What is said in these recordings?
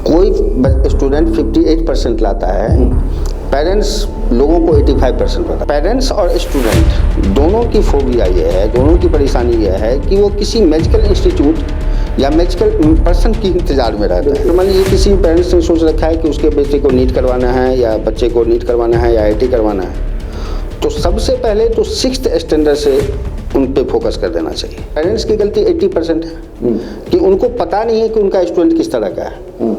कोई स्टूडेंट 58% लाता है, पेरेंट्स लोगों को 85% पता है। पेरेंट्स और स्टूडेंट दोनों की फोबिया ये है, दोनों की परेशानी ये है कि वो किसी मेडिकल इंस्टीट्यूट या मेडिकल पर्सन की इंतजार में रहता है। मान लीजिए किसी पेरेंट्स ने सोच रखा है कि उसके बेटे को नीट करवाना है या बच्चे को नीट करवाना है या IIT करवाना है, तो सबसे पहले तो 6th स्टैंडर्ड से उन पे फोकस कर देना चाहिए। पेरेंट्स की गलती 80% है कि उनको पता नहीं है कि उनका स्टूडेंट किस तरह का है,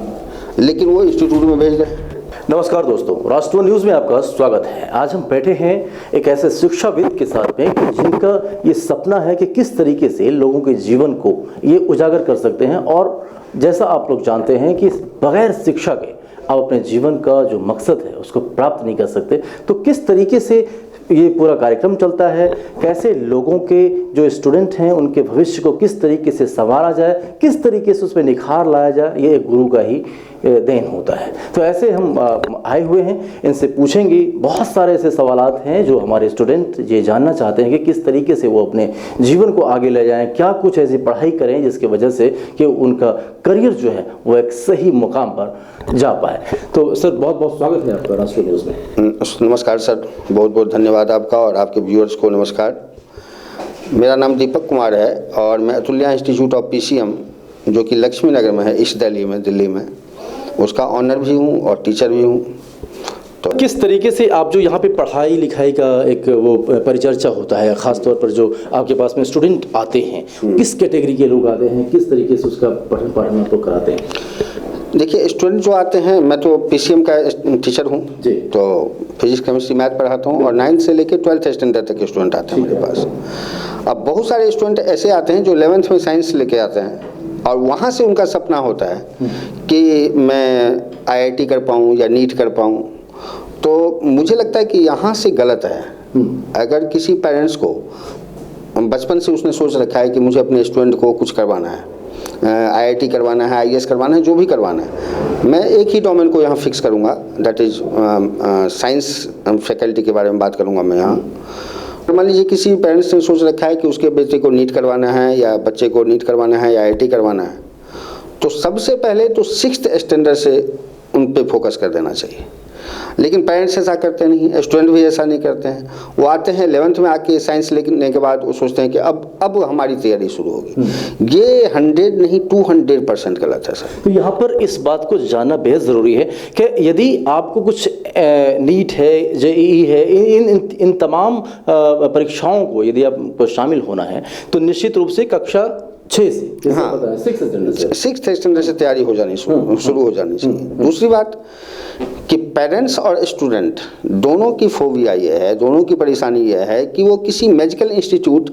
लेकिन वो इंस्टीट्यूट में भेज रहे हैं। नमस्कार दोस्तों, राष्ट्रवाद न्यूज़ में आपका स्वागत है। आज हम बैठे हैं एक ऐसे शिक्षाविद के साथ में जिनका ये सपना है कि किस तरीके से लोगों के जीवन को ये उजागर कर सकते हैं, और जैसा आप लोग जानते हैं कि बगैर शिक्षा के आप अपने जीवन का जो मकसद है उसको प्राप्त नहीं कर सकते। तो किस तरीके से ये पूरा कार्यक्रम चलता है, कैसे लोगों के जो स्टूडेंट हैं उनके भविष्य को किस तरीके से संवारा जाए, किस तरीके से उसमें निखार लाया जाए, ये एक गुरु का ही देन होता है। तो ऐसे हम आए हुए हैं, इनसे पूछेंगे। बहुत सारे ऐसे सवालात हैं जो हमारे स्टूडेंट ये जानना चाहते हैं कि किस तरीके से वो अपने जीवन को आगे ले जाएं, क्या कुछ ऐसी पढ़ाई करें जिसकी वजह से कि उनका करियर जो है वो एक सही मुकाम पर जा पाए। तो सर, बहुत बहुत स्वागत है आपका राष्ट्रवाद न्यूज़ में। नमस्कार सर, बहुत बहुत धन्यवाद आपका और आपके व्यूअर्स को नमस्कार। मेरा नाम दीपक कुमार है और मैं अतुल्या इंस्टीट्यूट ऑफ PCM जो कि लक्ष्मी नगर में है, ईस्ट दिल्ली में, उसका ऑनर भी हूँ और टीचर भी हूँ। तो किस तरीके से आप जो यहाँ पे पढ़ाई लिखाई का एक वो परिचर्चा होता है, ख़ास तौर पर जो आपके पास में स्टूडेंट आते हैं, किस कैटेगरी के लोग आते हैं, किस तरीके से उसका पढ़ना तो कराते हैं? देखिए, स्टूडेंट जो आते हैं, मैं तो PCM का टीचर हूँ, तो फिजिक्स केमिस्ट्री मैथ पढ़ाता हूँ और 9th से लेकर 12th स्टैंडर्ड तक के स्टूडेंट आते हैं मेरे पास। अब बहुत सारे स्टूडेंट ऐसे आते हैं जो 11th में साइंस लेके आते हैं और वहाँ से उनका सपना होता है कि मैं IIT कर पाऊँ या नीट कर पाऊँ। तो मुझे लगता है कि यहाँ से गलत है। अगर किसी पेरेंट्स को बचपन से उसने सोच रखा है कि मुझे अपने स्टूडेंट को कुछ करवाना है, IIT करवाना है, IAS करवाना है, जो भी करवाना है, मैं एक ही डोमेन को यहाँ फिक्स करूँगा, दैट इज़ साइंस फैकल्टी के बारे में बात करूँगा मैं यहाँ। मान लीजिए किसी पेरेंट्स ने सोच रखा है कि उसके बेटे को नीट करवाना है या बच्चे को नीट करवाना है या IIT करवाना है, तो सबसे पहले तो 6th स्टैंडर्ड से उन पे फोकस कर देना चाहिए। लेकिन पेरेंट्स ऐसा करते नहीं, स्टूडेंट भी ऐसा नहीं करते हैं। वो आते हैं 11th में आके साइंस लेने के बाद वो सोचते हैं कि अब हमारी तैयारी शुरू होगी। ये 100 नहीं 200% गलत है सर। तो यहाँ पर इस बात को जानना बेहद ज़रूरी है कि यदि आपको कुछ नीट है, JEE है, इन तमाम परीक्षाओं को यदि आपको शामिल होना है तो निश्चित रूप से कक्षा 6 से, हाँ, 6th स्टैंडर्ड से तैयारी हो जानी शुरू हो जानी चाहिए। दूसरी बात कि पेरेंट्स और स्टूडेंट दोनों की फोबिया ये है, दोनों की परेशानी ये है कि वो किसी मेडिकल इंस्टीट्यूट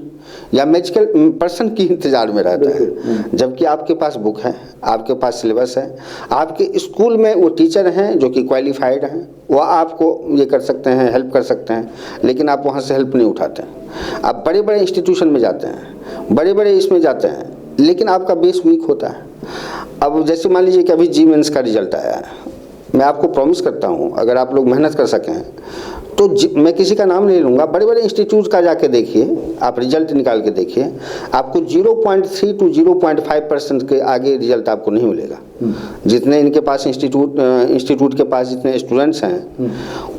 या मेडिकल पर्सन की इंतजार में रहता है। जबकि आपके पास बुक है, आपके पास सिलेबस है, आपके स्कूल में वो टीचर हैं जो कि क्वालिफाइड हैं, वो आपको ये कर सकते हैं, हेल्प कर सकते हैं, लेकिन आप वहाँ से हेल्प नहीं उठाते हैं। आप बड़े बड़े इंस्टीट्यूशन में जाते हैं, बड़े बड़े इसमें जाते हैं, लेकिन आपका बेस वीक होता है। अब जैसे मान लीजिए कि अभी जी मेंस का रिजल्ट आया है, मैं आपको प्रॉमिस करता हूँ अगर आप लोग मेहनत कर सकें तो मैं किसी का नाम नहीं लूँगा, बड़े बड़े इंस्टीट्यूट का जाके देखिए, आप रिजल्ट निकाल के देखिए, आपको 0.3 to 0.5% के आगे रिजल्ट आपको नहीं मिलेगा। जितने इनके पास इंस्टीट्यूट के पास जितने स्टूडेंट्स हैं,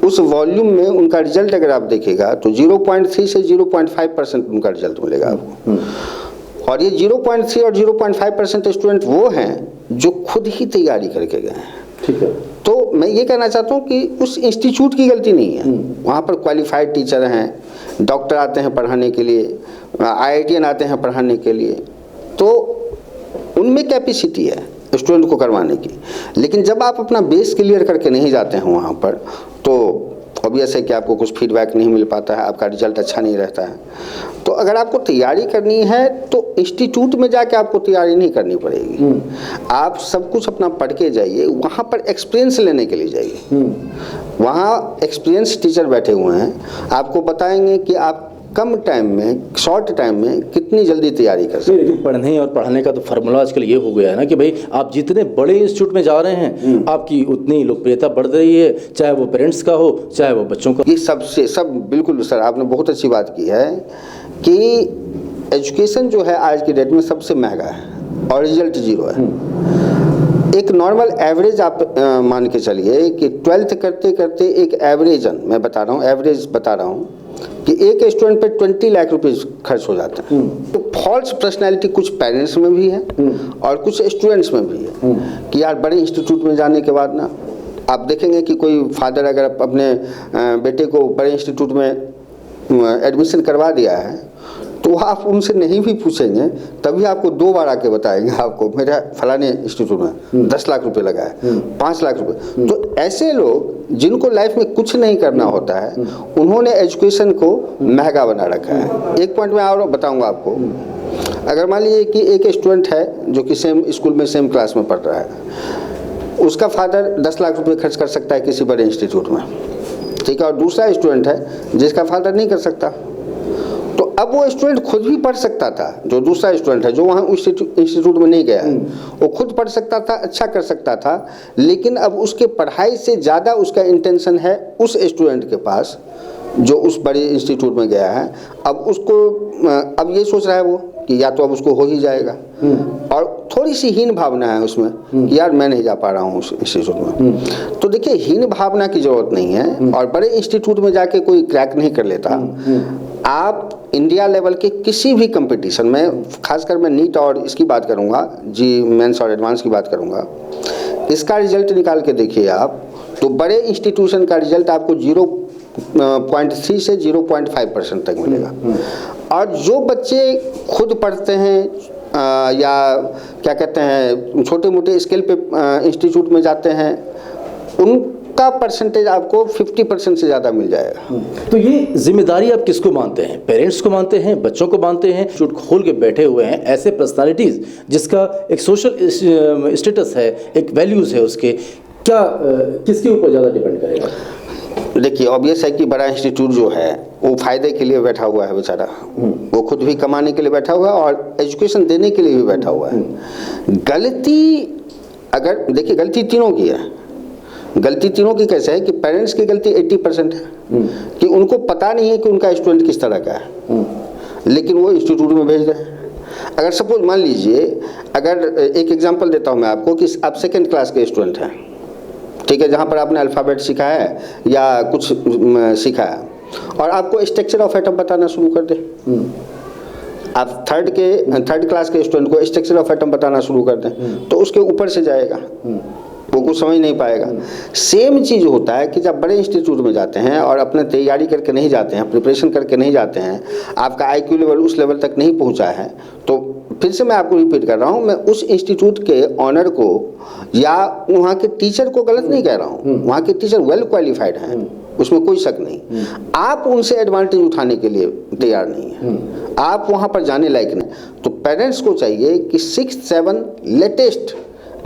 उस वॉल्यूम में उनका रिजल्ट अगर आप देखिएगा तो 0.3 से 0.5% उनका रिजल्ट मिलेगा आपको। और ये 0.3 और 0.5% स्टूडेंट वो हैं जो खुद ही तैयारी करके गए हैं। ठीक है। तो मैं ये कहना चाहता हूँ कि उस इंस्टीट्यूट की गलती नहीं है, वहाँ पर क्वालिफाइड टीचर हैं, डॉक्टर आते हैं पढ़ाने के लिए, IITian आते हैं पढ़ाने के लिए, तो उनमें कैपेसिटी है स्टूडेंट को करवाने की। लेकिन जब आप अपना बेस क्लियर करके नहीं जाते हैं वहाँ पर, तो ऑब्वियस है कि आपको कुछ फीडबैक नहीं मिल पाता है, आपका रिजल्ट अच्छा नहीं रहता है। तो अगर आपको तैयारी करनी है तो इंस्टीट्यूट में जाके आपको तैयारी नहीं करनी पड़ेगी। आप सब कुछ अपना पढ़ के जाइए, वहाँ पर एक्सपीरियंस लेने के लिए जाइए। वहाँ एक्सपीरियंस टीचर बैठे हुए हैं, आपको बताएंगे कि आप कम टाइम में, शॉर्ट टाइम में कितनी जल्दी तैयारी कर सकते हैं। लेकिन पढ़ने और पढ़ाने का तो फार्मूला आजकल ये हो गया है ना कि भाई आप जितने बड़े इंस्टीट्यूट में जा रहे हैं आपकी उतनी लोकप्रियता बढ़ रही है, चाहे वो पेरेंट्स का हो चाहे वो बच्चों का। ये सब बिल्कुल सर, आपने बहुत अच्छी बात की है कि एजुकेशन जो है आज की डेट में सबसे महंगा है। और रिजल्ट 0 है। एक नॉर्मल एवरेज आप मान के चलिए कि 12th करते करते एक एवरेजन मैं बता रहा हूँ, एवरेज बता रहा हूँ कि एक स्टूडेंट पे 20 लाख रुपए खर्च हो जाते हैं। तो फॉल्स पर्सनैलिटी कुछ पेरेंट्स में भी है और कुछ स्टूडेंट्स में भी है कि यार बड़े इंस्टीट्यूट में जाने के बाद ना आप देखेंगे कि कोई फादर अगर अपने बेटे को बड़े इंस्टीट्यूट में एडमिशन करवा दिया है तो आप उनसे नहीं भी पूछेंगे तभी आपको 2 बार आके बताएंगे आपको मेरा फलाने इंस्टीट्यूट में 10 लाख रुपए लगा है, 5 लाख रुपए। तो ऐसे लोग जिनको लाइफ में कुछ नहीं करना होता है उन्होंने एजुकेशन को महंगा बना रखा है। एक पॉइंट में और बताऊंगा आपको। अगर मान लीजिए कि एक स्टूडेंट है जो कि सेम स्कूल में सेम क्लास में पढ़ रहा है, उसका फादर 10 लाख रुपए खर्च कर सकता है किसी बड़े इंस्टीट्यूट में, ठीक है, और दूसरा स्टूडेंट है जिसका फादर नहीं कर सकता। तो अब वो स्टूडेंट खुद भी पढ़ सकता था, जो दूसरा स्टूडेंट है जो वहाँ उस इंस्टीट्यूट में नहीं गया है, वो खुद पढ़ सकता था, अच्छा कर सकता था, लेकिन अब उसके पढ़ाई से ज़्यादा उसका इंटेंशन है उस स्टूडेंट के पास जो उस बड़े इंस्टीट्यूट में गया है। अब उसको अब ये सोच रहा है वो कि या तो अब उसको हो ही जाएगा, और थोड़ी सी हीन भावना है उसमें कि यार मैं नहीं जा पा रहा हूँ उस इंस्टीट्यूट में। तो देखिए, हीन भावना की जरूरत नहीं है, और बड़े इंस्टीट्यूट में जाके कोई क्रैक नहीं कर लेता। आप इंडिया लेवल के किसी भी कंपटीशन में, खासकर मैं नीट और इसकी बात करूँगा, जी मेंस और एडवांस की बात करूँगा, इसका रिजल्ट निकाल के देखिए आप, तो बड़े इंस्टीट्यूशन का रिजल्ट आपको 0.3 से 0.5% तक मिलेगा। और जो बच्चे खुद पढ़ते हैं या क्या कहते हैं छोटे मोटे स्केल पे इंस्टीट्यूट में जाते हैं, उनका परसेंटेज आपको 50% से ज़्यादा मिल जाएगा। तो ये जिम्मेदारी आप किसको मानते हैं? पेरेंट्स को मानते हैं, बच्चों को मानते हैं? चुट खोल के बैठे हुए हैं ऐसे पर्सनालिटीज़ जिसका एक सोशल स्टेटस है, एक वैल्यूज़ है, उसके क्या किसके ऊपर ज़्यादा डिपेंड करेगा? देखिए, ऑब्वियस है कि बड़ा इंस्टीट्यूट जो है वो फायदे के लिए बैठा हुआ है बेचारा, वो खुद भी कमाने के लिए बैठा हुआ है और एजुकेशन देने के लिए भी बैठा हुआ है। गलती अगर देखिए, गलती तीनों की है। गलती तीनों की कैसे है कि पेरेंट्स की गलती 80% है कि उनको पता नहीं है कि उनका स्टूडेंट किस तरह का है, लेकिन वो इंस्टीट्यूट में भेज रहे हैं। अगर सपोज मान लीजिए, अगर एक एग्जांपल देता हूँ मैं आपको कि आप 2nd क्लास के स्टूडेंट हैं, ठीक है, जहाँ पर आपने अल्फ़ाबेट सीखा है या कुछ सीखा है, और आपको स्ट्रक्चर ऑफ एटम बताना शुरू कर दे। आप थर्ड क्लास के स्टूडेंट को स्ट्रक्चर ऑफ एटम बताना शुरू कर दें तो उसके ऊपर से जाएगा, वो कुछ समझ नहीं पाएगा। सेम चीज़ होता है कि जब बड़े इंस्टीट्यूट में जाते हैं और अपने तैयारी करके नहीं जाते हैं, प्रिपरेशन करके नहीं जाते हैं, आपका IQ लेवल उस लेवल तक नहीं पहुंचा है, तो फिर से मैं आपको रिपीट कर रहा हूं, मैं उस इंस्टीट्यूट के ऑनर को या वहाँ के टीचर को गलत नहीं कह रहा हूँ, वहाँ के टीचर वेल क्वालिफाइड हैं, उसमें कोई शक नहीं। आप उनसे एडवांटेज उठाने के लिए तैयार नहीं है, आप वहाँ पर जाने लायक नहीं। तो पेरेंट्स को चाहिए कि 6th 7 लेटेस्ट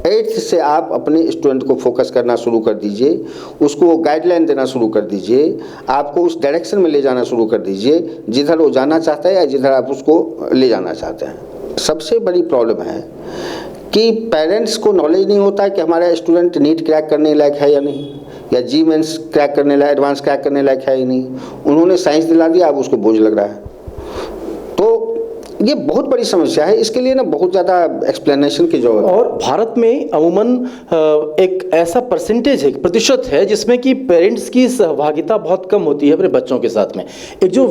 8th से आप अपने स्टूडेंट को फोकस करना शुरू कर दीजिए, उसको गाइडलाइन देना शुरू कर दीजिए, आपको उस डायरेक्शन में ले जाना शुरू कर दीजिए जिधर वो जाना चाहता है या जिधर आप उसको ले जाना चाहते हैं। सबसे बड़ी प्रॉब्लम है कि पेरेंट्स को नॉलेज नहीं होता है कि हमारा स्टूडेंट नीट क्रैक करने लायक है या नहीं, या जी मेंस क्रैक करने लायक, एडवांस क्रैक करने लायक है या नहीं। उन्होंने साइंस दिला दिया, अब उसको बोझ लग रहा है। तो ये बहुत बड़ी समस्या है, इसके लिए ना बहुत ज़्यादा एक्सप्लेनेशन की जरूरत है। और भारत में अमूमन एक ऐसा परसेंटेज है, प्रतिशत है, जिसमें कि पेरेंट्स की सहभागिता बहुत कम होती है अपने बच्चों के साथ में। एक जो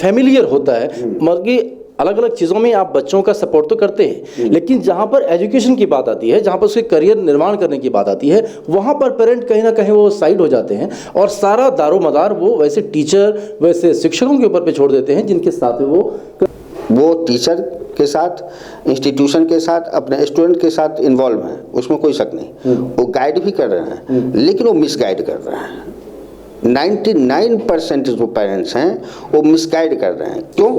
फैमिलियर होता है, मतलब कि अलग अलग चीज़ों में आप बच्चों का सपोर्ट तो करते हैं, लेकिन जहाँ पर एजुकेशन की बात आती है, जहाँ पर उसके करियर निर्माण करने की बात आती है, वहाँ पर पेरेंट कहीं ना कहीं वो साइड हो जाते हैं और सारा दारोमदार वो वैसे टीचर, वैसे शिक्षकों के ऊपर पे छोड़ देते हैं जिनके साथ वो टीचर के साथ, इंस्टीट्यूशन के साथ, अपने स्टूडेंट के साथ इन्वॉल्व हैं, उसमें कोई शक नहीं। वो गाइड भी कर रहे हैं, लेकिन वो मिसगाइड कर रहे हैं। 99% जो पेरेंट्स हैं वो मिसगाइड कर रहे हैं। क्यों?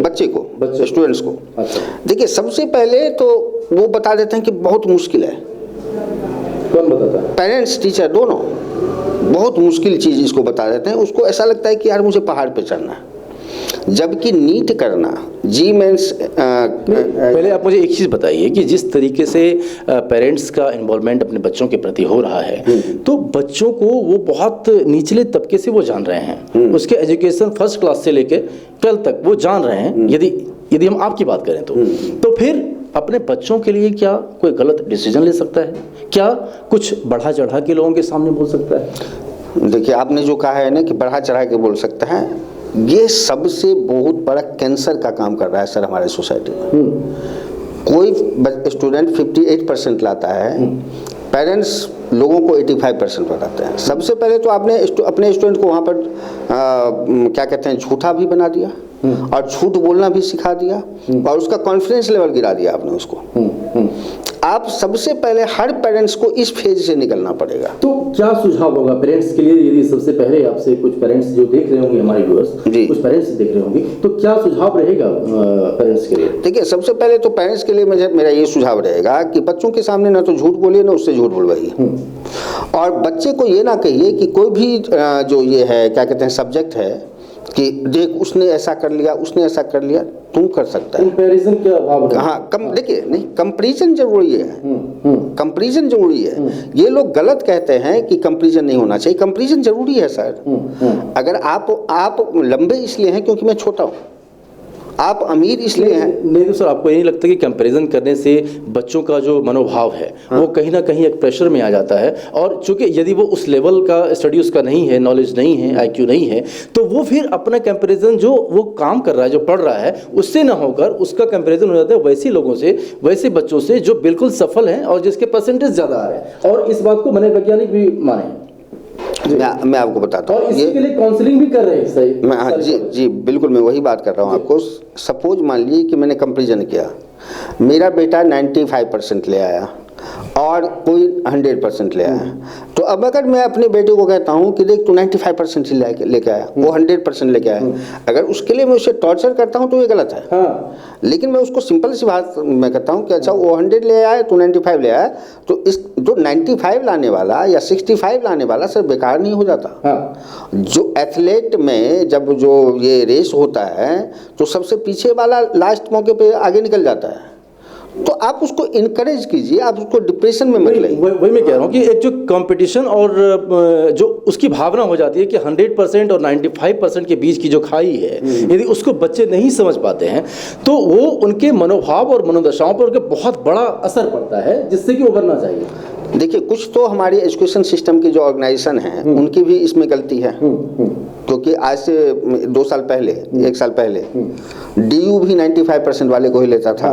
बच्चे को, स्टूडेंट्स को। अच्छा। देखिए, सबसे पहले तो वो बता देते हैं कि बहुत मुश्किल है। कौन बताता है? पेरेंट्स, टीचर दोनों बहुत मुश्किल चीज़ इसको बता देते हैं। उसको ऐसा लगता है कि यार मुझे पहाड़ पे चढ़ना है, जबकि नीट करना, जी मेंस। पहले आप मुझे एक चीज़ बताइए कि जिस तरीके से पेरेंट्स का इन्वॉल्वमेंट अपने बच्चों के प्रति हो रहा है, तो बच्चों को वो बहुत निचले तबके से वो जान रहे हैं, उसके एजुकेशन 1st क्लास से लेकर 12th तक वो जान रहे हैं, यदि हम आपकी बात करें तो फिर अपने बच्चों के लिए क्या कोई गलत डिसीजन ले सकता है? क्या कुछ बढ़ा चढ़ा के लोगों के सामने बोल सकता है? देखिए, आपने जो कहा है ना कि बढ़ा चढ़ा के बोल सकता है, ये सबसे बहुत बड़ा कैंसर का काम कर रहा है सर हमारे सोसाइटी में। कोई स्टूडेंट 58% लाता है, पेरेंट्स लोगों को 85% बताते हैं। सबसे पहले तो आपने अपने स्टूडेंट को वहाँ पर क्या कहते हैं, झूठा भी बना दिया और झूठ बोलना भी सिखा दिया और उसका कॉन्फिडेंस लेवल गिरा दिया आपने उसको। आप सबसे पहले हर पेरेंट्स को इस फेज से निकलना पड़ेगा। तो क्या सुझाव होगा पेरेंट्स के लिए? यदि सबसे पहले आपसे कुछ पेरेंट्स जो देख रहे होंगे, हमारे व्यूअर्स कुछ पेरेंट्स देख रहे होंगे, तो क्या सुझाव रहेगा पेरेंट्स के लिए? देखिए, सबसे पहले तो पेरेंट्स के लिए मेरा ये सुझाव रहेगा कि बच्चों के सामने ना तो झूठ बोलिए ना उससे झूठ बुलवाइए। और बच्चे को ये ना कहिए कि कोई भी जो ये है क्या कहते हैं सब्जेक्ट है कि देख उसने ऐसा कर लिया, उसने ऐसा कर लिया, तुम कर सकता है। कंपैरिजन क्या भाव? हाँ, देखिए, नहीं, कंपैरिजन जरूरी है। कंपैरिजन जरूरी है। ये लोग गलत कहते हैं कि कंपैरिजन नहीं होना चाहिए। कंपैरिजन जरूरी है सर। अगर आप लंबे इसलिए हैं क्योंकि मैं छोटा हूँ, आप अमीर इसलिए हैं। नहीं तो सर, आपको नहीं लगता कि कंपैरिजन करने से बच्चों का जो मनोभाव है वो कहीं ना कहीं एक प्रेशर में आ जाता है? और चूंकि यदि वो उस लेवल का स्टडी उसका नहीं है, नॉलेज नहीं है, IQ नहीं है, तो वो फिर अपना कंपैरिजन जो वो काम कर रहा है, जो पढ़ रहा है, उससे ना होकर उसका कंपैरिजन हो जाता है वैसे लोगों से, वैसे बच्चों से जो बिल्कुल सफल हैं और जिसके परसेंटेज ज़्यादा आ रहे हैं। और इस बात को मनोवैज्ञानिक भी माने। मैं आपको बताता हूँ, इसके लिए काउंसलिंग भी कर रहे हैं। सही, हाँ जी बिल्कुल, मैं वही बात कर रहा हूँ आपको। सपोज मान लीजिए कि मैंने कंपैरिजन किया, मेरा बेटा 95% ले आया और कोई 100% ले आया, तो अब अगर मैं अपने बेटे को कहता हूँ कि देख तू 95% ही लेके आया, वो 100% लेके आया, अगर उसके लिए मैं उसे टॉर्चर करता हूँ तो ये गलत है। हाँ। लेकिन मैं उसको सिंपल सी बात मैं कहता हूँ कि अच्छा वो 100 ले आया, तू 95 ले आया, तो इस जो 95 लाने वाला या 65 लाने वाला सर बेकार नहीं हो जाता। हाँ। जो एथलीट में जब जो ये रेस होता है तो सबसे पीछे वाला लास्ट मौके पे आगे निकल जाता है, तो आप उसको इनकरेज कीजिए, आप उसको डिप्रेशन में मत लाइए। वही मैं कह रहा हूँ कि एक जो कंपटीशन और जो उसकी भावना हो जाती है कि 100% और 95% के बीच की जो खाई है, यदि उसको बच्चे नहीं समझ पाते हैं तो वो उनके मनोभाव और मनोदशाओं पर उनके बहुत बड़ा असर पड़ता है, जिससे कि उभरना चाहिए। देखिए, कुछ तो हमारी एजुकेशन सिस्टम की जो ऑर्गेनाइजेशन है उनकी भी इसमें गलती है, क्योंकि आज से 2 साल पहले, 1 साल पहले DU भी 95% वाले को ही लेता था।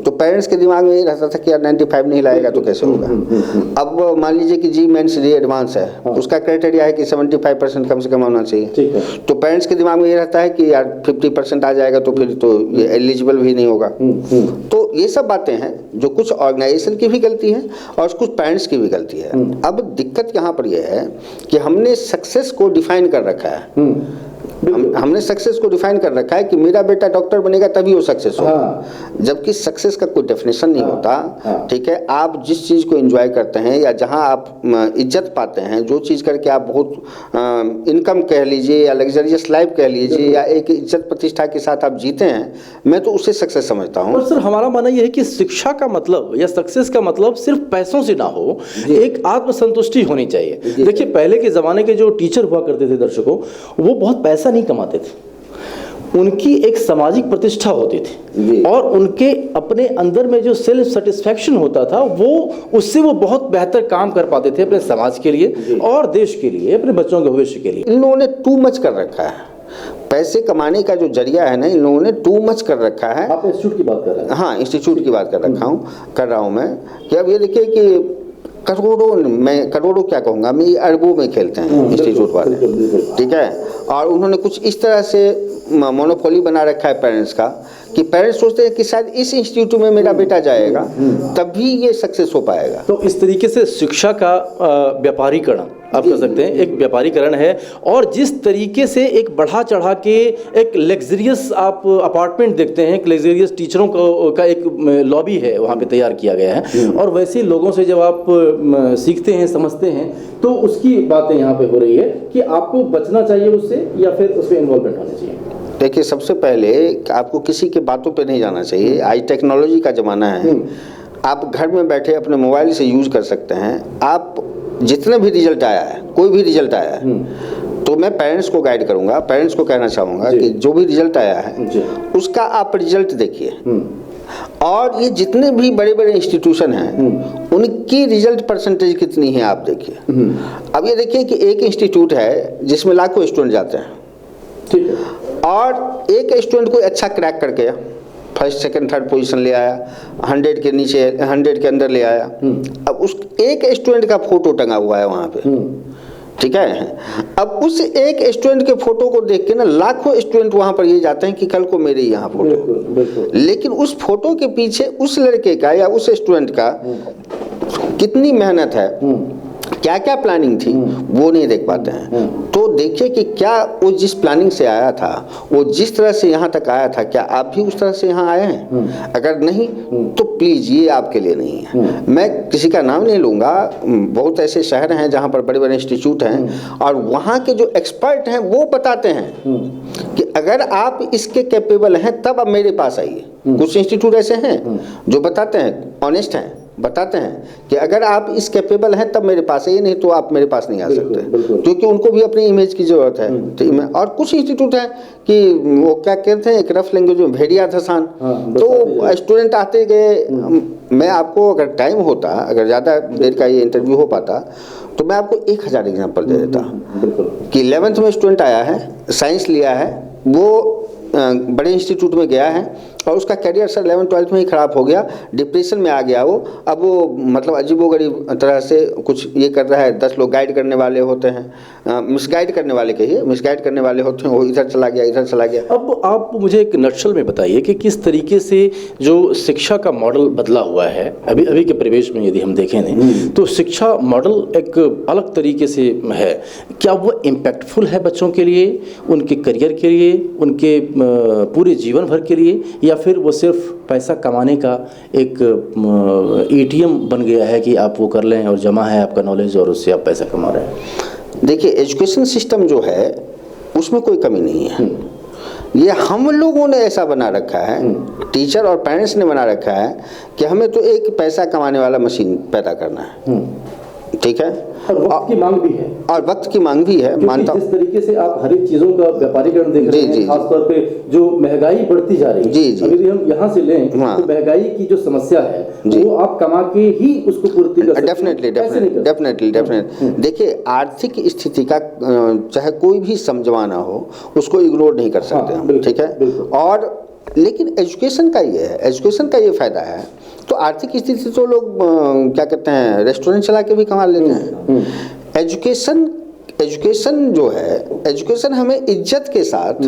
तो पेरेंट्स के दिमाग में ये रहता था कि यार 95 नहीं लाएगा तो कैसे होगा। अब मान लीजिए कि जी मेंस डी एडवांस है, उसका क्राइटेरिया है कि 75% कम से कम होना चाहिए, तो पेरेंट्स के दिमाग में ये रहता है कि यार 50% आ जाएगा तो फिर तो ये एलिजिबल भी नहीं होगा। तो ये सब बातें हैं जो कुछ ऑर्गेनाइजेशन की भी गलती है और कुछ पेरेंट्स की भी गलती है। अब दिक्कत यहाँ पर यह है कि हमने सक्सेस को डिफाइन कर रखा है। हमने सक्सेस को डिफाइन कर रखा है कि मेरा बेटा डॉक्टर बनेगा तभी वो सक्सेस होगा, जबकि सक्सेस का कोई डेफिनेशन नहीं होता। ठीक है, आप जिस चीज़ को एंजॉय करते हैं या जहां आप इज्जत पाते हैं, जो चीज़ करके आप बहुत इनकम कह लीजिए या लग्जरियस लाइफ कह लीजिए या एक इज्जत प्रतिष्ठा के साथ आप जीते हैं, मैं तो उसे सक्सेस समझता हूँ। और सर, हमारा मानना यह है कि शिक्षा का मतलब या सक्सेस का मतलब सिर्फ पैसों से ना हो, एक आत्मसंतुष्टि होनी चाहिए। देखिए, पहले के ज़माने के जो टीचर हुआ करते थे दर्शकों, वो बहुत पैसा नहीं कमाते थे, उनकी एक सामाजिक प्रतिष्ठा होती थी और उनके अपने अंदर में जो सेल्फ सेटिस्फैक्शन होता था वो उससे वो बहुत बेहतर काम कर पाते थे अपने समाज के लिए और देश के लिए, अपने बच्चों के भविष्य के लिए। इन लोगों ने टू मच कर रखा है, पैसे कमाने का जो जरिया है ना, इन लोगों ने टू मच कर रखा है। आप इंस्टीट्यूट की बात कर रहे हैं? हाँ, इंस्टीट्यूट की बात कर रहा हूँ मैं कि अब ये देखिए कि करोड़ों क्या कहूँगा मैं, अरबों में खेलते हैं इंस्टीट्यूट वाले, ठीक है। और उन्होंने कुछ इस तरह से मोनोपोली बना रखा है पेरेंट्स का कि पेरेंट्स सोचते हैं कि शायद इस इंस्टीट्यूट में मेरा बेटा जाएगा तभी ये सक्सेस हो पाएगा। तो इस तरीके से शिक्षा का व्यापारीकरण आप कह सकते हैं, एक व्यापारीकरण है। और जिस तरीके से एक बढ़ा चढ़ा के एक लग्जरियस आप अपार्टमेंट देखते हैं, एक लग्जरियस टीचरों का एक लॉबी है वहाँ पे तैयार किया गया है, और वैसे लोगों से जब आप सीखते हैं, समझते हैं, तो उसकी बातें यहाँ पे हो रही है कि आपको बचना चाहिए उससे या फिर उसमें इन्वॉल्वमेंट होना चाहिए। देखिए, सबसे पहले आपको किसी के बातों पे नहीं जाना चाहिए। आज टेक्नोलॉजी का ज़माना है, आप घर में बैठे अपने मोबाइल से यूज़ कर सकते हैं। आप जितने भी रिजल्ट आया है, कोई भी रिजल्ट आया है, तो मैं पेरेंट्स को गाइड करूंगा, पेरेंट्स को कहना चाहूँगा कि जो भी रिजल्ट आया है उसका आप रिजल्ट देखिए, और ये जितने भी बड़े बड़े इंस्टीट्यूशन हैं उनकी रिजल्ट परसेंटेज कितनी है आप देखिए। अब ये देखिए कि एक इंस्टीट्यूट है जिसमें लाखों स्टूडेंट जाते हैं, ठीक है, और एक स्टूडेंट कोई अच्छा क्रैक करके गया, फर्स्ट सेकंड थर्ड पोजीशन ले आया, 100 के नीचे 100 के अंदर ले आया। अब उस एक स्टूडेंट का फोटो टंगा हुआ है वहाँ पे, ठीक है। अब उस एक स्टूडेंट के फोटो को देख के ना लाखों स्टूडेंट वहाँ पर ये जाते हैं कि कल को मेरे यहाँ फोटो। बिल्कुल, बिल्कुल। लेकिन उस फोटो के पीछे उस लड़के का या उस स्टूडेंट का कितनी मेहनत है, क्या क्या प्लानिंग थी, वो नहीं देख पाते हैं। तो देखिए कि क्या वो जिस प्लानिंग से आया था, वो जिस तरह से यहाँ तक आया था, क्या आप भी उस तरह से यहाँ आए हैं? अगर नहीं तो प्लीज़ ये आपके लिए नहीं है। मैं किसी का नाम नहीं लूँगा, बहुत ऐसे शहर हैं जहाँ पर बड़े बड़े इंस्टीट्यूट हैं और वहाँ के जो एक्सपर्ट हैं वो बताते हैं कि अगर आप इसके कैपेबल हैं तब आप मेरे पास आइए। कुछ इंस्टीट्यूट ऐसे हैं जो बताते हैं, ऑनेस्ट हैं, बताते हैं कि अगर आप इस कैपेबल हैं तब मेरे पास आइए, नहीं तो आप मेरे पास नहीं आ सकते, क्योंकि उनको भी अपनी इमेज की ज़रूरत है। तो और कुछ इंस्टीट्यूट हैं कि वो क्या कहते हैं, एक रफ लैंग्वेज में भेड़िया धसान। तो स्टूडेंट आते गए। मैं आपको अगर टाइम होता, अगर ज़्यादा देर का ये इंटरव्यू हो पाता तो मैं आपको 1000 एग्जाम्पल दे देता कि 11th में स्टूडेंट आया है, साइंस लिया है, वो बड़े इंस्टीट्यूट में गया है और उसका करियर सर 11th 12th में ही ख़राब हो गया, डिप्रेशन में आ गया वो। अब वो मतलब अजीबोगरीब तरह से कुछ ये कर रहा है। 10 लोग गाइड करने वाले होते हैं, मिसगाइड करने वाले कहिए, मिसगाइड करने वाले होते हैं, वो इधर चला गया, इधर चला गया। अब आप मुझे एक नटशल में बताइए कि किस तरीके से जो शिक्षा का मॉडल बदला हुआ है अभी के परिवेश में, यदि हम देखें नहीं तो शिक्षा मॉडल एक अलग तरीके से है। क्या वो इम्पैक्टफुल है बच्चों के लिए, उनके करियर के लिए, उनके पूरे जीवन भर के लिए, या फिर वो सिर्फ पैसा कमाने का एक ATM बन गया है कि आप वो कर लें और जमा है आपका नॉलेज और उससे आप पैसा कमा रहे हैं? देखिए, एजुकेशन सिस्टम जो है उसमें कोई कमी नहीं है। ये हम लोगों ने ऐसा बना रखा है, टीचर और पेरेंट्स ने बना रखा है कि हमें तो एक पैसा कमाने वाला मशीन पैदा करना है, ठीक है। और वक्त की मांग भी है, और वक्त की मांग भी है, मानता हूं। जिस तरीके से आप हर एक चीजों का व्यापारीकरण देख रहे हैं, खासतौर पे जो महंगाई बढ़ती जा रही है, अगर हम यहाँ से लें तो महंगाई की जो समस्या है वो आप कमा के ही उसको पूर्ति कर सकते हैं। डेफिनेटली। देखिए, आर्थिक स्थिति का चाहे कोई भी समझवाना हो उसको इग्नोर नहीं कर सकते हम, ठीक है। और लेकिन एजुकेशन का ये है, एजुकेशन का ये फायदा है। तो आर्थिक स्थिति तो लोग क्या कहते हैं, रेस्टोरेंट चला के भी कमा लेते हैं। एजुकेशन जो है, एजुकेशन हमें इज्जत के साथ,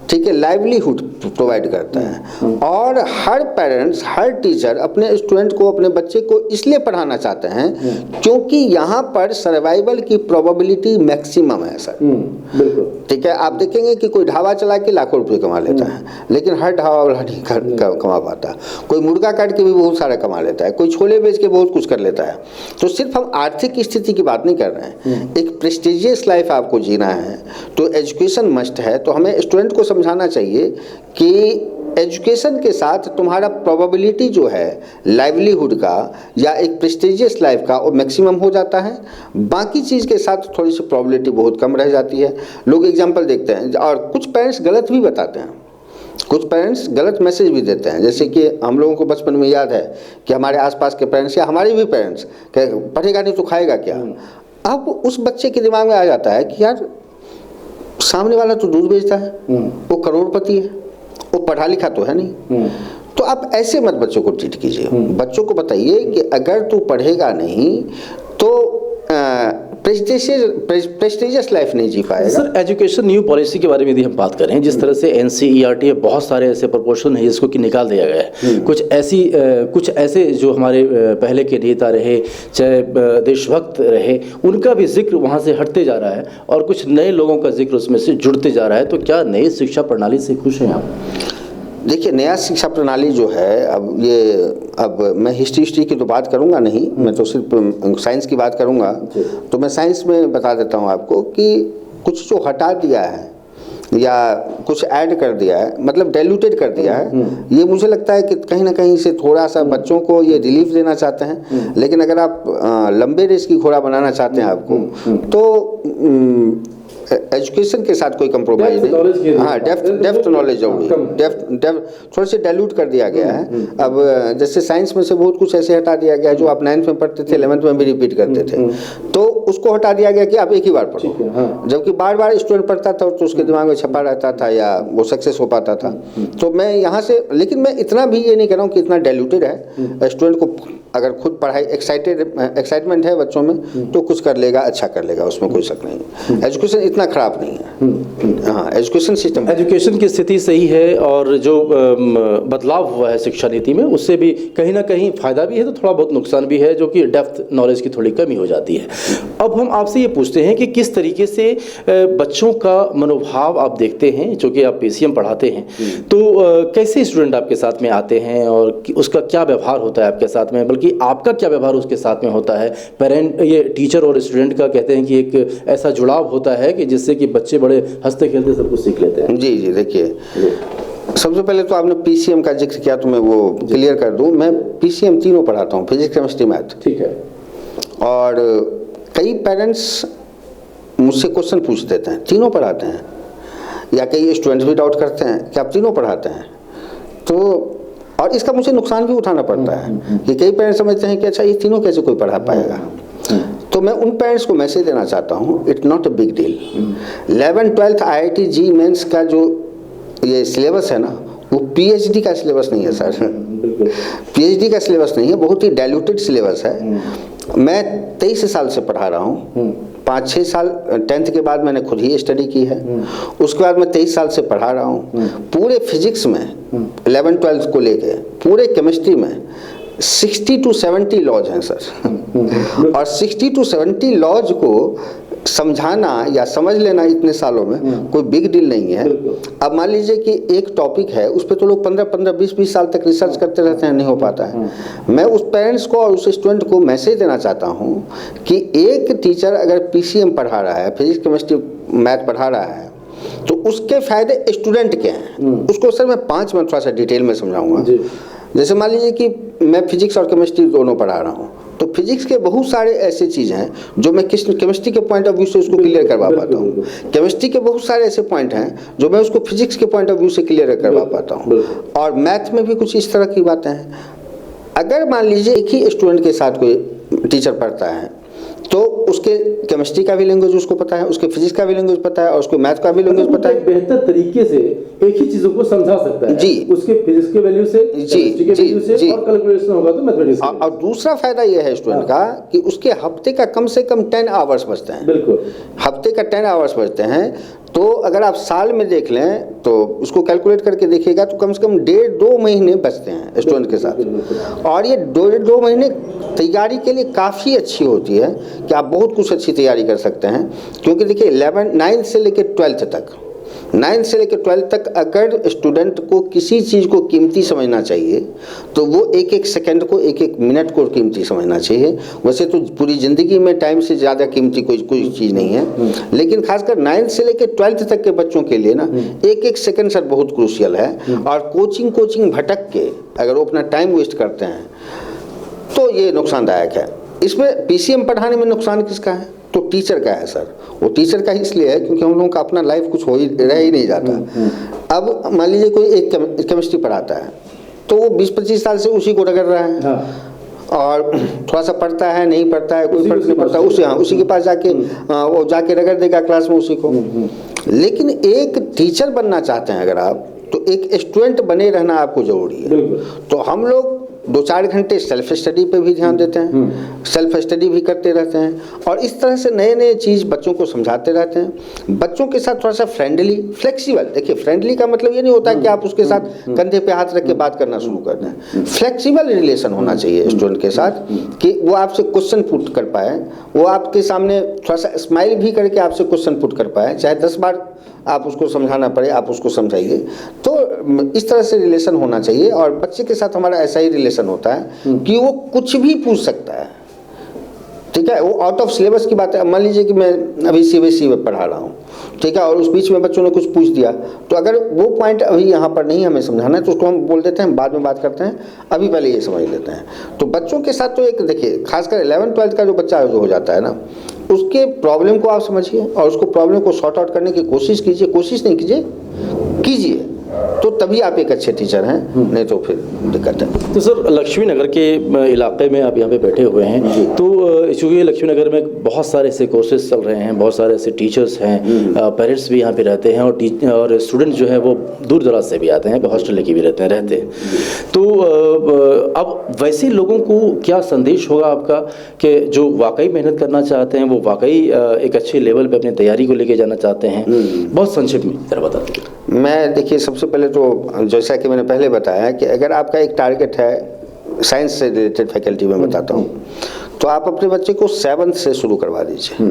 ठीक है, लाइवलीहुड प्रोवाइड करता है। और हर पेरेंट्स, हर टीचर अपने स्टूडेंट को, अपने बच्चे को इसलिए पढ़ाना चाहते हैं क्योंकि यहाँ पर सर्वाइवल की प्रोबेबिलिटी मैक्सिमम है सर, बिल्कुल, ठीक है। आप देखेंगे कि कोई ढाबा चला के लाखों रुपए कमा लेता है, लेकिन हर ढाबा वाला नहीं कमा पाता। कोई मुर्गा काट के भी बहुत सारा कमा लेता है, कोई छोले बेच के बहुत कुछ कर लेता है। तो सिर्फ हम आर्थिक स्थिति की बात नहीं कर रहे हैं, एक प्रेस्टिजियस लाइफ आपको जीना है तो एजुकेशन मस्ट है। तो हमें स्टूडेंट को समझाना चाहिए कि एजुकेशन के साथ तुम्हारा प्रोबेबिलिटी जो है लाइवलीहुड का या एक प्रेस्टिजियस लाइफ का वो मैक्सिमम हो जाता है। बाकी चीज़ के साथ थोड़ी सी प्रोबेबिलिटी बहुत कम रह जाती है। लोग एग्जांपल देखते हैं और कुछ पेरेंट्स गलत भी बताते हैं, कुछ पेरेंट्स गलत मैसेज भी देते हैं। जैसे कि हम लोगों को बचपन में याद है कि हमारे आसपास के पेरेंट्स या हमारे भी पेरेंट्स पढ़ेगा नहीं तो खाएगा क्या। अब उस बच्चे के दिमाग में आ जाता है कि यार सामने वाला तो दूध बेचता है, वो करोड़पति है, वो पढ़ा लिखा तो है नहीं। तो आप ऐसे मत बच्चों को ट्रीट कीजिए। बच्चों को बताइए कि अगर तू पढ़ेगा नहीं तो प्रेस्टिजियस लाइफ नहीं जी पाएगा। सर, एजुकेशन न्यू पॉलिसी के बारे में यदि हम बात करें, जिस तरह से NCERT बहुत सारे ऐसे प्रपोर्शन है जिसको कि निकाल दिया गया है। कुछ ऐसे जो हमारे पहले के नेता रहे, चाहे देशभक्त रहे, उनका भी जिक्र वहाँ से हटते जा रहा है और कुछ नए लोगों का जिक्र उसमें से जुड़ते जा रहा है। तो क्या नई शिक्षा प्रणाली से खुश हैं आप? देखिए, नया शिक्षा प्रणाली जो है, अब मैं हिस्ट्री की तो बात करूंगा नहीं, मैं तो सिर्फ साइंस की बात करूंगा। तो मैं साइंस में बता देता हूं आपको कि कुछ जो हटा दिया है या कुछ ऐड कर दिया है, मतलब डाइल्यूटेड कर दिया है, ये मुझे लगता है कि कहीं ना कहीं से थोड़ा सा बच्चों को ये रिलीफ देना चाहते हैं। लेकिन अगर आप लंबे रेस की घोड़ा बनाना चाहते हैं आपको, तो एजुकेशन के साथ कोई कंप्रोमाइज नहीं। हाँ, डेप्थ नॉलेज जरूरी है। डेप्थ थोड़ा सा डाइल्यूट कर दिया गया है। अब जैसे साइंस में से बहुत कुछ ऐसे हटा दिया गया जो आप 9th में पढ़ते थे, 11th में भी रिपीट करते थे, तो उसको हटा दिया गया कि आप एक ही बार पढ़ो। जबकि बार बार स्टूडेंट पढ़ता था तो उसके दिमाग में छपा रहता था या वो सक्सेस हो पाता था। तो मैं यहाँ से, लेकिन मैं इतना भी ये नहीं कह रहा हूँ कि इतना डाइल्यूटेड है। स्टूडेंट को अगर खुद पढ़ाई एक्साइटमेंट है बच्चों में तो कुछ कर लेगा, अच्छा कर लेगा, उसमें कोई शक नहीं है। एजुकेशन इतना खराब नहीं है। हाँ, एजुकेशन सिस्टम, एजुकेशन की स्थिति सही है और जो बदलाव हुआ है शिक्षा नीति में उससे भी कहीं ना कहीं फ़ायदा भी है तो थोड़ा बहुत नुकसान भी है, जो कि डेप्थ नॉलेज की थोड़ी कमी हो जाती है। अब हम आपसे ये पूछते हैं कि किस तरीके से बच्चों का मनोभाव आप देखते हैं, जो कि आप PCM पढ़ाते हैं, तो कैसे स्टूडेंट आपके साथ में आते हैं और उसका क्या व्यवहार होता है आपके साथ में, बल्कि आपका क्या व्यवहार उसके साथ में होता है। पेरेंट, ये टीचर और स्टूडेंट का कहते हैं कि एक ऐसा जुड़ाव होता है कि जिससे कि बच्चे बड़े हंसते खेलते सब कुछ सीख लेते हैं। जी जी, देखिए सबसे पहले तो आपने PCM का जिक्र किया तो मैं वो क्लियर कर दूं। मैं PCM तीनों पढ़ाता हूँ, फिजिक्स, केमिस्ट्री, मैथ। ठीक है। और कई पेरेंट्स मुझसे क्वेश्चन पूछ देते हैं, तीनों पढ़ाते हैं, या कई स्टूडेंट्स भी डाउट करते हैं कि आप तीनों पढ़ाते हैं। तो और इसका मुझे नुकसान भी उठाना पड़ता है कि कई पेरेंट्स समझते हैं कि अच्छा ये तीनों कैसे कोई पढ़ा पाएगा। तो मैं उन पेरेंट्स को मैसेज देना चाहता हूँ, it's not a big deal. 11th 12th IIT JEE mains का जो ये सिलेबस है ना, वो PhD का सिलेबस नहीं है सर। PhD का सिलेबस नहीं है, बहुत ही डाइल्यूटेड सिलेबस है। मैं 23 साल से पढ़ा रहा हूँ। 5-6 साल 10th के बाद मैंने खुद ही स्टडी की है। उसके बाद मैं 23 साल से पढ़ा रहा हूँ। पूरे फिजिक्स में 11th 12th को लेके, पूरे केमिस्ट्री में 60 to 70 लॉज हैं सर। और 60 to 70 लॉज को समझाना या समझ लेना इतने सालों में कोई बिग डील नहीं है। अब मान लीजिए कि एक टॉपिक है, उस पर तो लोग 15-15 20-20 साल तक रिसर्च करते रहते हैं, नहीं हो पाता है। मैं उस पेरेंट्स को और उस स्टूडेंट को मैसेज देना चाहता हूँ कि एक टीचर अगर PCM पढ़ा रहा है, फिजिक्स, केमिस्ट्री, मैथ पढ़ा रहा है, तो उसके फायदे स्टूडेंट के हैं। उसको सर मैं 5 मिनट थोड़ा सा डिटेल में समझाऊंगा। जैसे मान लीजिए कि मैं फिजिक्स और केमिस्ट्री दोनों पढ़ा रहा हूँ, तो फिजिक्स के बहुत सारे ऐसे चीज़ हैं जो मैं केमिस्ट्री के पॉइंट ऑफ व्यू से उसको क्लियर करवा पाता हूँ। केमिस्ट्री के बहुत सारे ऐसे पॉइंट हैं जो मैं उसको फिजिक्स के पॉइंट ऑफ व्यू से क्लियर करवा पाता हूँ। और मैथ में भी कुछ इस तरह की बातें हैं। अगर मान लीजिए एक ही स्टूडेंट के साथ कोई टीचर पढ़ता है, तो उसके केमिस्ट्री का भी लैंग्वेज उसको पता है, उसके फिजिक्स का भी लैंग्वेज पता है, और उसको मैथ का भी लैंग्वेज पता है। बेहतर तरीके से एक ही चीजों को समझा सकता है। जी, उसके फिजिक्स के वैल्यू से, केमिस्ट्री के वैल्यू से, और कैलकुलेशन होगा तो मैथमेटिक्स। और दूसरा फायदा यह है स्टूडेंट का कि उसके हफ्ते का कम से कम 10 आवर्स बचते हैं। बिल्कुल, हफ्ते का 10 आवर्स बचते हैं। तो अगर आप साल में देख लें तो उसको कैलकुलेट करके देखिएगा तो कम से कम 1.5-2 महीने बचते हैं स्टूडेंट के साथ। और ये 1.5-2 महीने तैयारी के लिए काफ़ी अच्छी होती है कि आप बहुत कुछ अच्छी तैयारी कर सकते हैं। क्योंकि देखिए 9th से लेकर 12th तक, 9th से लेकर 12th तक अगर स्टूडेंट को किसी चीज़ को कीमती समझना चाहिए तो वो एक एक सेकंड को, एक एक मिनट को कीमती समझना चाहिए। वैसे तो पूरी ज़िंदगी में टाइम से ज़्यादा कीमती कोई चीज़ नहीं है, लेकिन खासकर 9th से लेकर 12th तक के बच्चों के लिए ना एक एक सेकंड सर बहुत क्रूशियल है। और कोचिंग भटक के अगर वो अपना टाइम वेस्ट करते हैं तो ये नुकसानदायक है। इसमें PCM पढ़ाने में नुकसान किसका है? तो टीचर का है सर। वो टीचर का इसलिए है क्योंकि हम लोगों का अपना लाइफ कुछ रह ही नहीं जाता। अब मान लीजिए कोई एक केमिस्ट्री पढ़ाता है तो वो 20-25 साल से उसी को रगड़ रहा है। और थोड़ा सा पढ़ता है, नहीं पढ़ता है, कोई फर्क नहीं पड़ता, उसी के पास जाके वो जाके रगड़ देगा क्लास में उसी को। लेकिन एक टीचर बनना चाहते हैं अगर आप, तो एक स्टूडेंट बने रहना आपको जरूरी है। तो हम लोग 2-4 घंटे सेल्फ स्टडी पे भी ध्यान देते हैं, सेल्फ स्टडी भी करते रहते हैं, और इस तरह से नए चीज़ बच्चों को समझाते रहते हैं। बच्चों के साथ थोड़ा सा फ्रेंडली, फ्लेक्सिबल। देखिए फ्रेंडली का मतलब ये नहीं होता कि आप उसके साथ कंधे पे हाथ रख के बात करना शुरू कर दें। फ्लेक्सिबल रिलेशन होना चाहिए स्टूडेंट के साथ कि वो आपसे क्वेश्चन पुट कर पाए, वो आपके सामने थोड़ा सा स्माइल भी करके आपसे क्वेश्चन पुट कर पाए, चाहे 10 बार आप उसको समझाना पड़े, आप उसको समझाइए। तो इस तरह से रिलेशन होना चाहिए। और बच्चे के साथ हमारा ऐसा ही रिलेशन होता है कि वो कुछ भी पूछ सकता है, ठीक है। वो आउट ऑफ सिलेबस की बात है। मान लीजिए कि मैं अभी CBSE में पढ़ा रहा हूँ, ठीक है, और उस बीच में बच्चों ने कुछ पूछ दिया, तो अगर वो पॉइंट अभी यहाँ पर नहीं हमें समझाना है तो उसको हम बोल देते हैं, बाद में बात करते हैं, अभी पहले ये समझ लेते हैं। तो बच्चों के साथ तो एक देखिए खासकर 11th 12th का जो बच्चा जो हो जाता है ना, उसके प्रॉब्लम को आप समझिए और उसको प्रॉब्लम को सॉर्ट आउट करने की कोशिश कीजिए, कोशिश नहीं कीजिए, तो तभी आप एक अच्छे टीचर हैं, नहीं तो फिर दिक्कत है। तो सर, लक्ष्मी नगर के इलाके में आप यहाँ पे बैठे हुए हैं, तो चूँकि लक्ष्मी नगर में बहुत सारे ऐसे कोर्सेज चल रहे हैं, बहुत सारे ऐसे टीचर्स हैं, पेरेंट्स भी यहाँ पे रहते हैं और स्टूडेंट जो है वो दूर दराज से भी आते हैं, हॉस्टल लेके भी रहते हैं। तो अब वैसे लोगों को क्या संदेश होगा आपका कि जो वाकई मेहनत करना चाहते हैं, वो वाकई एक अच्छे लेवल पे अपनी तैयारी को लेके जाना चाहते हैं? बहुत संक्षिप्त में जरा बता दीजिए। मैं देखिए, सबसे पहले तो जैसा कि मैंने पहले बताया कि अगर आपका एक टारगेट है साइंस से रिलेटेड फैकल्टी में बताता हूँ, तो आप अपने बच्चे को 7th से शुरू करवा दीजिए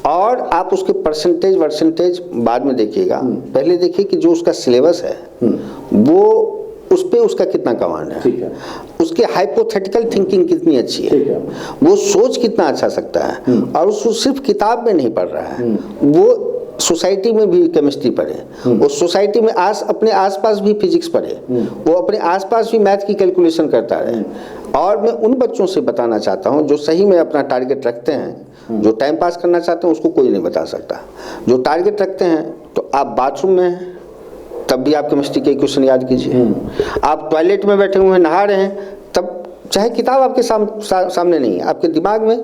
और आप उसके परसेंटेज बाद में देखिएगा। पहले देखिए कि जो उसका सिलेबस है वो उस पे उसका कितना कमांड है, उसके हाइपोथेटिकल थिंकिंग कितनी अच्छी है, वो सोच कितना अच्छा सकता है, और उसको सिर्फ किताब में नहीं पढ़ रहा है, वो सोसाइटी में भी केमिस्ट्री पढ़े, वो सोसाइटी में अपने आसपास भी फिजिक्स पढ़े, वो अपने आसपास भी मैथ की कैलकुलेशन करता रहे। और मैं उन बच्चों से बताना चाहता हूँ जो सही में अपना टारगेट रखते हैं, जो टाइम पास करना चाहते हैं, उसको कोई नहीं बता सकता। जो टारगेट रखते हैं, तो आप बाथरूम में हैं तब भी आप केमिस्ट्री के क्वेश्चन याद कीजिए, आप टॉयलेट में बैठे हुए हैं, नहा रहे हैं, तब चाहे किताब आपके सामने नहीं है, आपके दिमाग में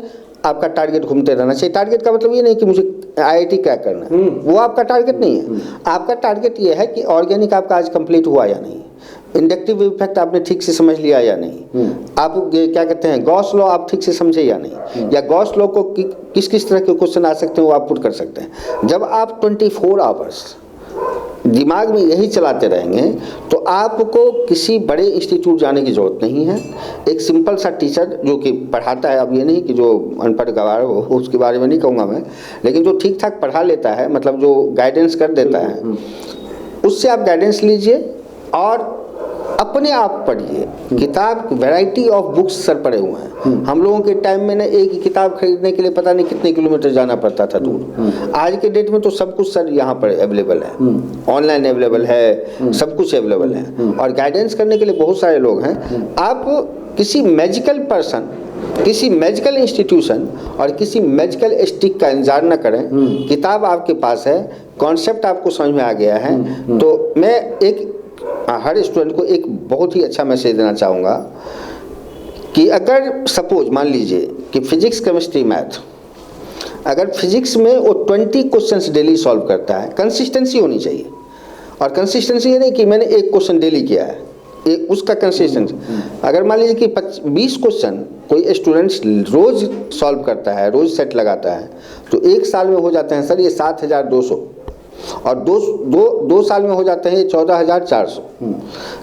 आपका टारगेट घूमते रहना चाहिए। टारगेट का मतलब ये नहीं कि मुझे IIT क्रैक करना है, वो आपका टारगेट नहीं है। आपका टारगेट ये है कि ऑर्गेनिक आपका आज कंप्लीट हुआ या नहीं, इंडक्टिव इफेक्ट आपने ठीक से समझ लिया या नहीं, आप क्या कहते हैं गॉस लॉ आप ठीक से समझे या नहीं, या गॉस लॉ को किस किस तरह के क्वेश्चन आ सकते हैं वो आप पुट कर सकते हैं। जब आप 24 आवर्स दिमाग में यही चलाते रहेंगे तो आपको किसी बड़े इंस्टीट्यूट जाने की ज़रूरत नहीं है। एक सिंपल सा टीचर जो कि पढ़ाता है, अब ये नहीं कि जो अनपढ़ गवार हो उसके बारे में नहीं कहूँगा मैं, लेकिन जो ठीक ठाक पढ़ा लेता है, मतलब जो गाइडेंस कर देता है, उससे आप गाइडेंस लीजिए और अपने आप पढ़िए। किताब वैरायटी ऑफ बुक्स सर पड़े हुए हैं। हम लोगों के टाइम में ना एक ही किताब खरीदने के लिए पता नहीं कितने किलोमीटर जाना पड़ता था दूर। आज के डेट में तो सब कुछ सर यहाँ पर अवेलेबल है, ऑनलाइन अवेलेबल है, सब कुछ अवेलेबल है, और गाइडेंस करने के लिए बहुत सारे लोग हैं। आप किसी मैजिकल पर्सन, किसी मैजिकल इंस्टीट्यूशन और किसी मैजिकल स्टिक का इंतजार न करें। किताब आपके पास है, कॉन्सेप्ट आपको समझ में आ गया है, तो मैं एक हर स्टूडेंट को एक बहुत ही अच्छा मैसेज देना चाहूँगा कि अगर सपोज मान लीजिए कि फिजिक्स, केमिस्ट्री, मैथ, अगर फिजिक्स में वो 20 क्वेश्चंस डेली सॉल्व करता है, कंसिस्टेंसी होनी चाहिए। और कंसिस्टेंसी ये नहीं कि मैंने एक क्वेश्चन डेली किया है, उसका कंसिस्टेंसी। अगर मान लीजिए कि 20 क्वेश्चन कोई स्टूडेंट रोज सॉल्व करता है, रोज सेट लगाता है, तो एक साल में हो जाते हैं सर ये 7200, और दो साल में हो जाते हैं 14,400।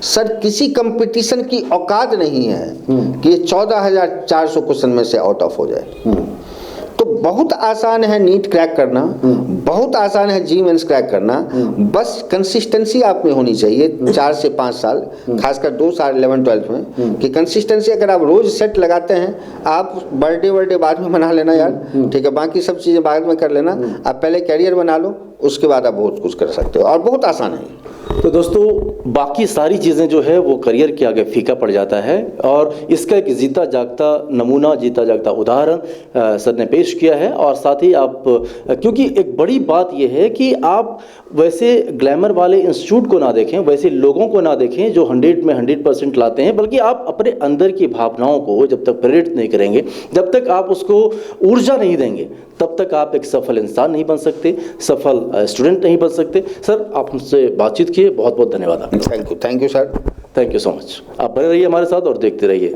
सर किसी कंपटीशन की औकात नहीं है कि ये 14,400 क्वेश्चन में से आउट ऑफ हो जाए। तो बहुत आसान है नीट क्रैक करना, बहुत आसान है जी मेंस क्रैक करना, बस कंसिस्टेंसी आप में होनी चाहिए 4 से 5 साल, खासकर 2 साल 11th-12th में, कि कंसिस्टेंसी अगर आप रोज सेट लगाते हैं, आप बर्थडे बाद में मना लेना यार, ठीक है, बाकी सब चीज़ें बाद में कर लेना, आप पहले कैरियर बना लो, उसके बाद आप बहुत कुछ कर सकते हो, और बहुत आसान है। तो दोस्तों, बाकी सारी चीज़ें जो है वो करियर के आगे फीका पड़ जाता है, और इसका एक जीता जागता नमूना, जीता जागता उदाहरण सर ने पेश किया है। और साथ ही आप, क्योंकि एक बड़ी बात यह है कि आप वैसे ग्लैमर वाले इंस्टीट्यूट को ना देखें, वैसे लोगों को ना देखें जो 100 में 100% लाते हैं, बल्कि आप अपने अंदर की भावनाओं को जब तक प्रेरित नहीं करेंगे, जब तक आप उसको ऊर्जा नहीं देंगे, तब तक आप एक सफल इंसान नहीं बन सकते, सफल स्टूडेंट नहीं बन सकते। सर, आप हमसे बातचीत किए, बहुत बहुत धन्यवाद आपका। Thank you sir. Thank you so much. आप बने रहिए हमारे साथ और देखते रहिए।